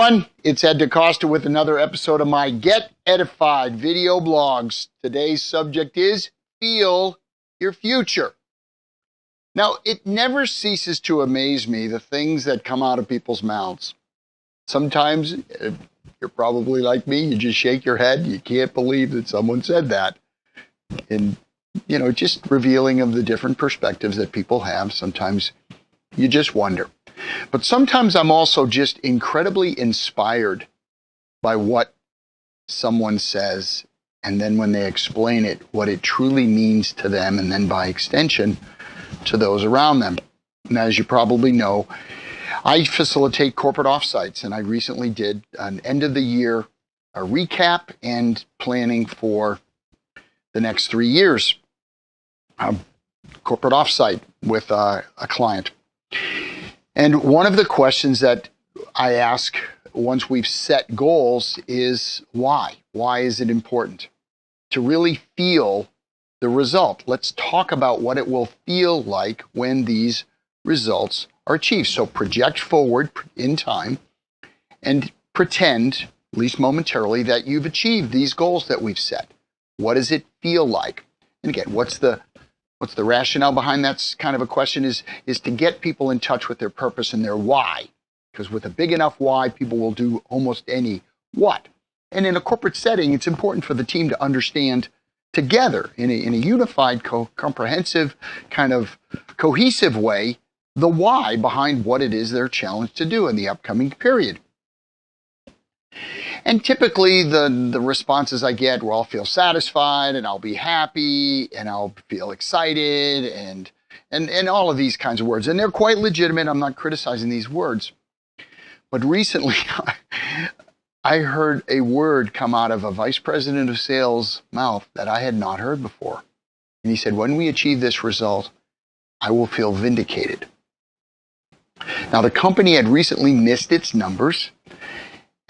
everyone, it's Ed DeCosta with another episode of my Get Edified video blogs. Today's subject is Feel Your Future. Now, it never ceases to amaze me the things that come out of people's mouths. Sometimes, you're probably like me, you just shake your head, you can't believe that someone said that. And, just revealing of the different perspectives that people have, sometimes you just wonder. But sometimes I'm also just incredibly inspired by what someone says, and then when they explain it, what it truly means to them, and then by extension, to those around them. And as you probably know, I facilitate corporate offsites, and I recently did an end of the year a recap and planning for the next 3 years. Corporate offsite with a client. And one of the questions that I ask once we've set goals is why? Why is it important? To really feel the result. Let's talk about what it will feel like when these results are achieved. So project forward in time and pretend, at least momentarily, that you've achieved these goals that we've set. What does it feel like? And again, what's the rationale behind that kind of a question is to get people in touch with their purpose and their why. Because with a big enough why, people will do almost any what. And in a corporate setting, it's important for the team to understand together in a unified, comprehensive, kind of cohesive way, the why behind what it is they're challenged to do in the upcoming period. And typically the responses I get, well, I'll feel satisfied and I'll be happy and I'll feel excited and all of these kinds of words. And they're quite legitimate. I'm not criticizing these words. But recently I heard a word come out of a vice president of sales' mouth that I had not heard before. And he said, when we achieve this result, I will feel vindicated. Now, the company had recently missed its numbers.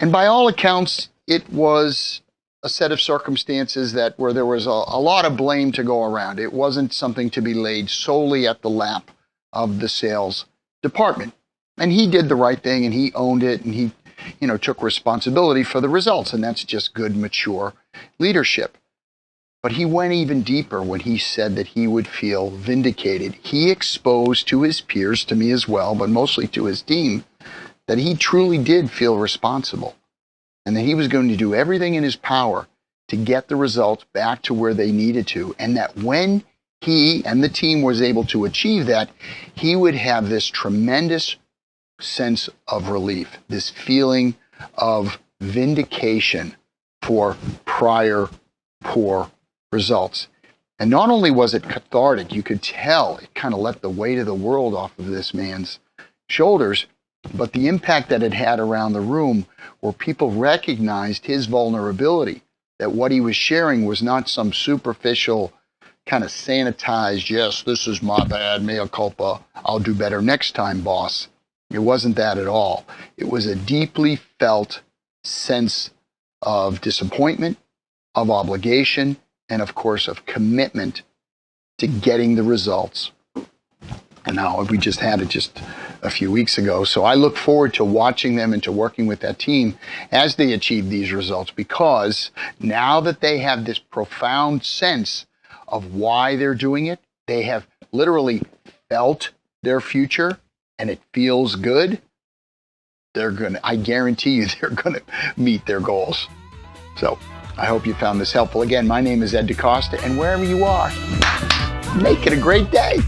And by all accounts, it was a set of circumstances where there was a lot of blame to go around. It wasn't something to be laid solely at the lap of the sales department. And he did the right thing, and he owned it, and he, took responsibility for the results. And that's just good, mature leadership. But he went even deeper when he said that he would feel vindicated. He exposed to his peers, to me as well, but mostly to his team, that he truly did feel responsible and that he was going to do everything in his power to get the results back to where they needed to. And that when he and the team was able to achieve that, he would have this tremendous sense of relief, this feeling of vindication for prior poor results. And not only was it cathartic, you could tell it kind of let the weight of the world off of this man's shoulders, but the impact that it had around the room where people recognized his vulnerability, that what he was sharing was not some superficial kind of sanitized, yes, this is my bad, mea culpa, I'll do better next time, boss. It wasn't that at all. It was a deeply felt sense of disappointment, of obligation, and of course of commitment to getting the results. And now we just had it just a few weeks ago. So I look forward to watching them and to working with that team as they achieve these results, because now that they have this profound sense of why they're doing it, they have literally felt their future and it feels good. I guarantee you, they're going to meet their goals. So I hope you found this helpful. Again, my name is Ed DeCosta, and wherever you are, make it a great day.